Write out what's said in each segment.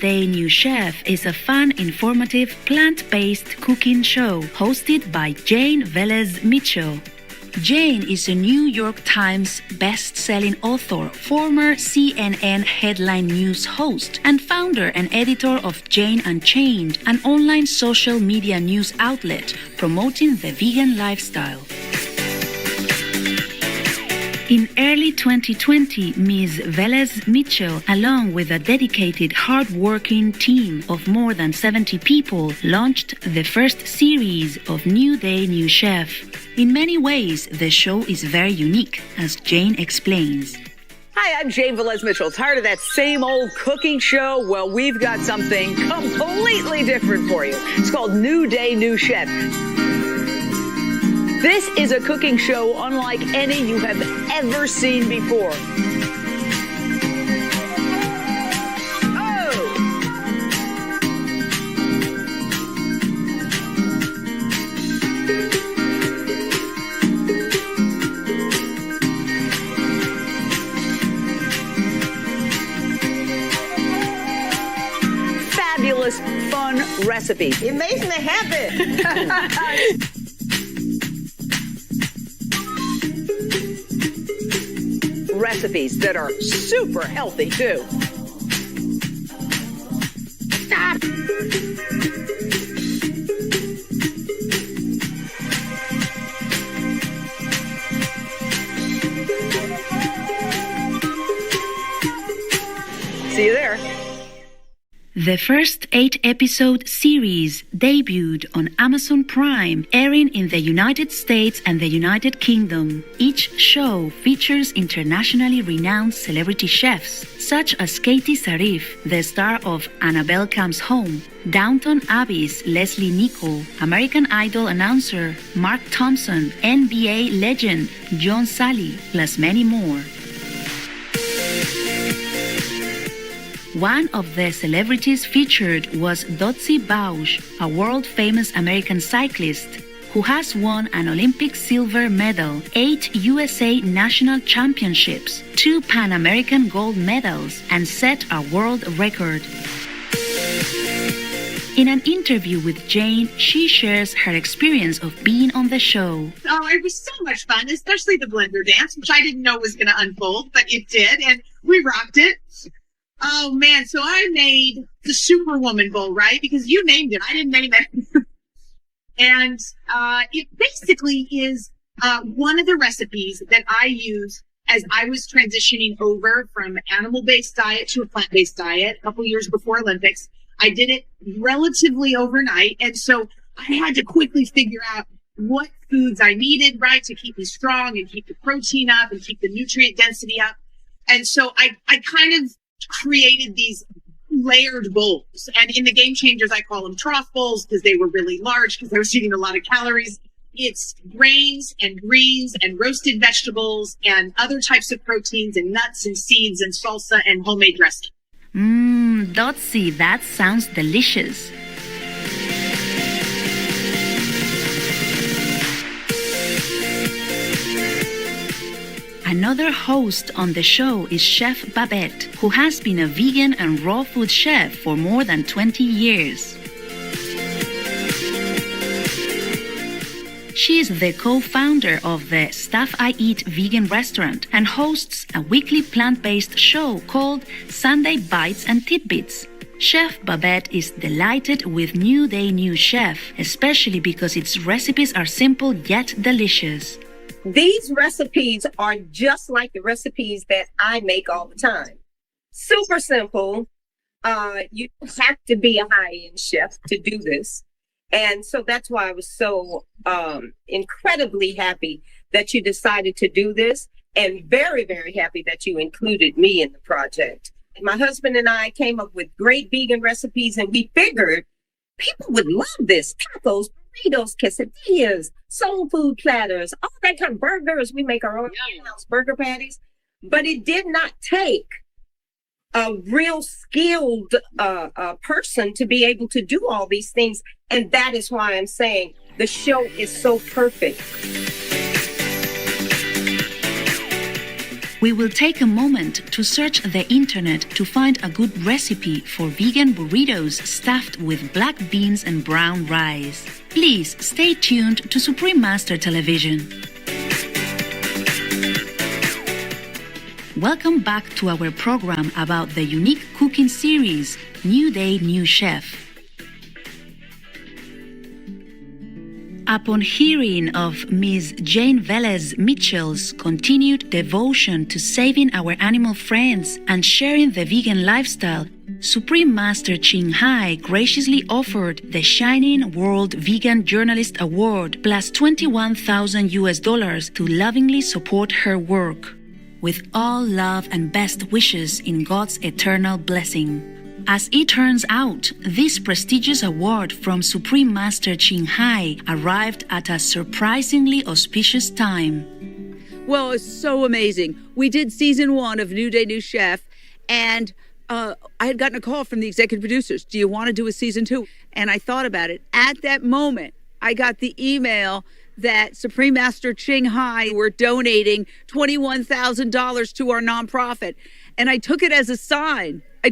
Day, New Chef is a fun, informative, plant-based cooking show hosted by Jane Velez Mitchell. Jane is a New York Times best-selling author, former CNN headline news host, and founder and editor of Jane Unchained, an online social media news outlet promoting the vegan lifestyle. In early 2020, Ms. Velez Mitchell, along with a dedicated, hard-working team of more than 70 people, launched the first series of New Day, New Chef. In many ways, the show is very unique, as Jane explains. Hi, I'm Jane Velez Mitchell. Tired of that same old cooking show? Well, we've got something completely different for you. It's called New Day, New Chef. This is a cooking show unlike any you have ever seen before. Fabulous, fun recipes. It makes me happy. Recipes that are super healthy, too. Stop. See you there. The first 8-episode series debuted on Amazon Prime, airing in the United States and the United Kingdom. Each show features internationally renowned celebrity chefs, such as Katie Sarif, the star of Annabelle Comes Home, Downton Abbey's Leslie Nichol, American Idol announcer Mark Thompson, NBA legend John Sally, plus many more. One of the celebrities featured was Dotsie Bausch, a world-famous American cyclist who has won an Olympic silver medal, 8 USA national championships, 2 Pan American gold medals, and set a world record. In an interview with Jane, she shares her experience of being on the show. Oh, it was so much fun, especially the blender dance, which I didn't know was going to unfold, but it did, and we rocked it. Oh, man. So I made the Superwoman Bowl, right? Because you named it. I didn't name it. And it basically is one of the recipes that I use as I was transitioning over from animal-based diet to a plant-based diet a couple years before Olympics. I did it relatively overnight. And so I had to quickly figure out what foods I needed, right, to keep me strong and keep the protein up and keep the nutrient density up. And so I kind of created these layered bowls, and in the Game Changers I call them trough bowls because they were really large because I was eating a lot of calories. It's grains and greens and roasted vegetables and other types of proteins and nuts and seeds and salsa and homemade dressing. Dotsie, that sounds delicious. Another host on the show is Chef Babette, who has been a vegan and raw food chef for more than 20 years. She is the co-founder of the Stuff I Eat vegan restaurant and hosts a weekly plant-based show called Sunday Bites and Tidbits. Chef Babette is delighted with New Day, New Chef, especially because its recipes are simple yet delicious. These recipes are just like the recipes that I make all the time. Super simple. You have to be a high-end chef to do this. And so that's why I was so incredibly happy that you decided to do this, and very, very happy that you included me in the project. My husband and I came up with great vegan recipes, and we figured people would love this. Tacos, burritos, quesadillas, soul food platters, all that kind of burgers. We make our own in-house burger patties. But it did not take a real skilled person to be able to do all these things. And that is why I'm saying the show is so perfect. We will take a moment to search the internet to find a good recipe for vegan burritos stuffed with black beans and brown rice. Please stay tuned to Supreme Master Television. Welcome back to our program about the unique cooking series, New Day, New Chef. Upon hearing of Ms. Jane Velez Mitchell's continued devotion to saving our animal friends and sharing the vegan lifestyle, Supreme Master Ching Hai graciously offered the Shining World Vegan Journalist Award plus $21,000 to lovingly support her work. With all love and best wishes in God's eternal blessing. As it turns out, this prestigious award from Supreme Master Ching Hai arrived at a surprisingly auspicious time. Well, it's so amazing. We did season 1 of New Day, New Chef, and I had gotten a call from the executive producers. Do you want to do a season 2? And I thought about it. At that moment, I got the email that Supreme Master Ching Hai were donating $21,000 to our nonprofit. And I took it as a sign. I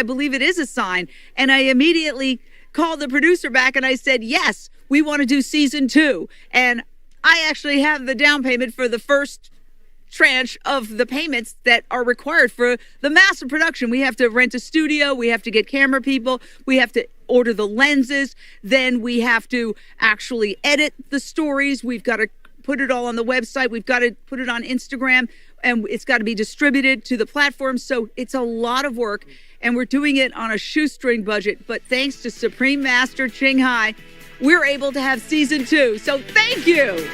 believe it is a sign. And I immediately called the producer back and I said, yes, we want to do season 2. And I actually have the down payment for the first tranche of the payments that are required for the massive production. We have to rent a studio. We have to get camera people. We have to order the lenses. Then we have to actually edit the stories. We've got to put it all on the website. We've got to put it on Instagram. And it's got to be distributed to the platform. So it's a lot of work. And we're doing it on a shoestring budget. But thanks to Supreme Master Ching Hai, we're able to have season 2. So thank you.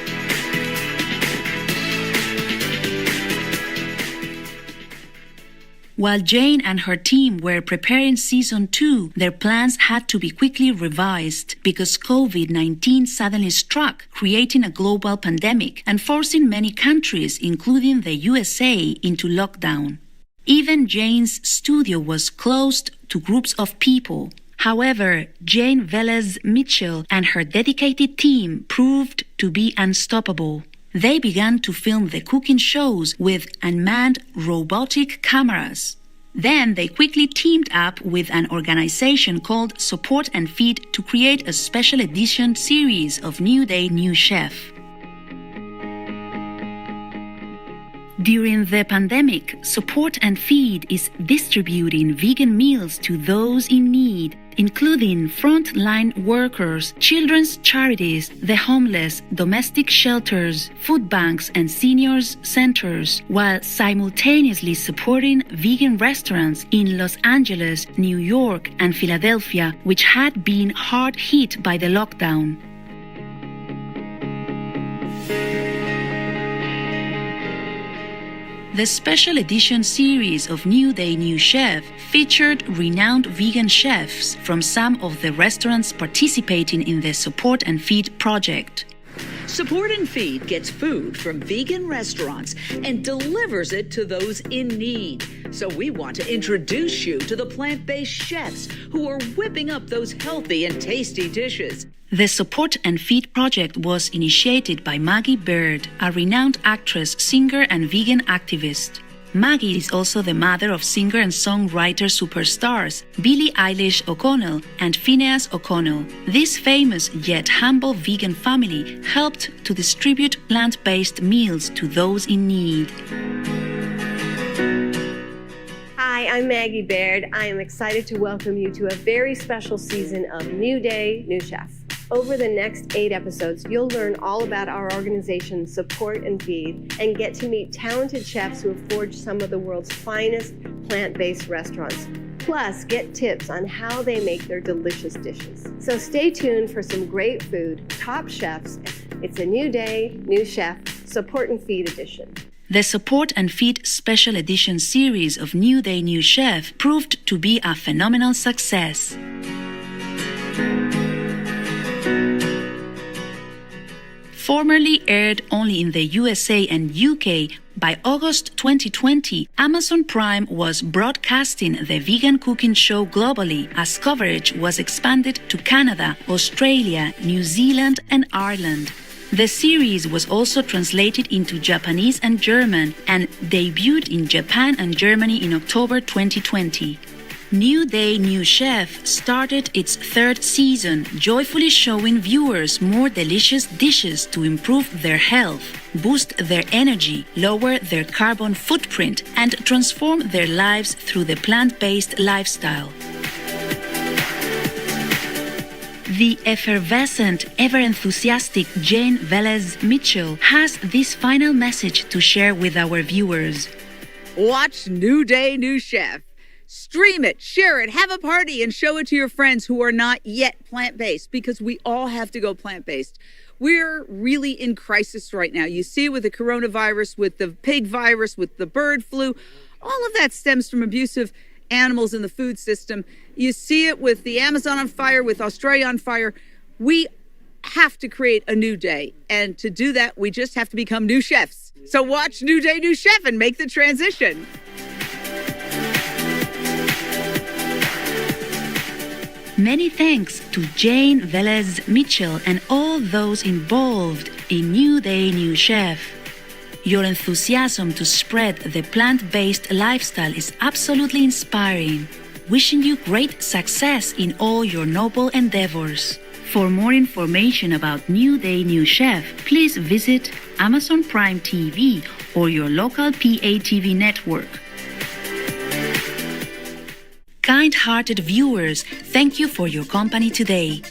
While Jane and her team were preparing season 2, their plans had to be quickly revised because COVID-19 suddenly struck, creating a global pandemic and forcing many countries, including the USA, into lockdown. Even Jane's studio was closed to groups of people. However, Jane Velez Mitchell and her dedicated team proved to be unstoppable. They began to film the cooking shows with unmanned robotic cameras. Then they quickly teamed up with an organization called Support and Feed to create a special edition series of New Day, New Chef. During the pandemic, Support and Feed is distributing vegan meals to those in need, including frontline workers, children's charities, the homeless, domestic shelters, food banks, and seniors centers, while simultaneously supporting vegan restaurants in Los Angeles, New York, and Philadelphia, which had been hard hit by the lockdown. The special edition series of New Day, New Chef featured renowned vegan chefs from some of the restaurants participating in the Support and Feed project. Support and Feed gets food from vegan restaurants and delivers it to those in need. So we want to introduce you to the plant-based chefs who are whipping up those healthy and tasty dishes. The Support and Feed project was initiated by Maggie Baird, a renowned actress, singer, and vegan activist. Maggie is also the mother of singer and songwriter superstars Billie Eilish O'Connell and Phineas O'Connell. This famous yet humble vegan family helped to distribute plant-based meals to those in need. Hi, I'm Maggie Baird. I am excited to welcome you to a very special season of New Day, New Chef. Over the next 8 episodes, you'll learn all about our organization, Support and Feed, and get to meet talented chefs who have forged some of the world's finest plant-based restaurants. Plus, get tips on how they make their delicious dishes. So stay tuned for some great food, top chefs. It's a New Day, New Chef, Support and Feed edition. The Support and Feed Special Edition series of New Day, New Chef proved to be a phenomenal success. Formerly aired only in the USA and UK, by August 2020, Amazon Prime was broadcasting the vegan cooking show globally as coverage was expanded to Canada, Australia, New Zealand, and Ireland. The series was also translated into Japanese and German and debuted in Japan and Germany in October 2020. New Day, New Chef started its third season, joyfully showing viewers more delicious dishes to improve their health, boost their energy, lower their carbon footprint, and transform their lives through the plant-based lifestyle. The effervescent, ever-enthusiastic Jane Velez Mitchell has this final message to share with our viewers. Watch New Day, New Chef. Stream it, share it, have a party, and show it to your friends who are not yet plant-based, because we all have to go plant-based. We're really in crisis right now. You see it with the coronavirus, with the pig virus, with the bird flu. All of that stems from abusive animals in the food system. You see it with the Amazon on fire, with Australia on fire. We have to create a new day. And to do that, we just have to become new chefs. So watch New Day, New Chef and make the transition. Many thanks to Jane Velez Mitchell and all those involved in New Day, New Chef. Your enthusiasm to spread the plant-based lifestyle is absolutely inspiring. Wishing you great success in all your noble endeavors. For more information about New Day, New Chef, please visit Amazon Prime TV or your local PATV network. Kind-hearted viewers, thank you for your company today.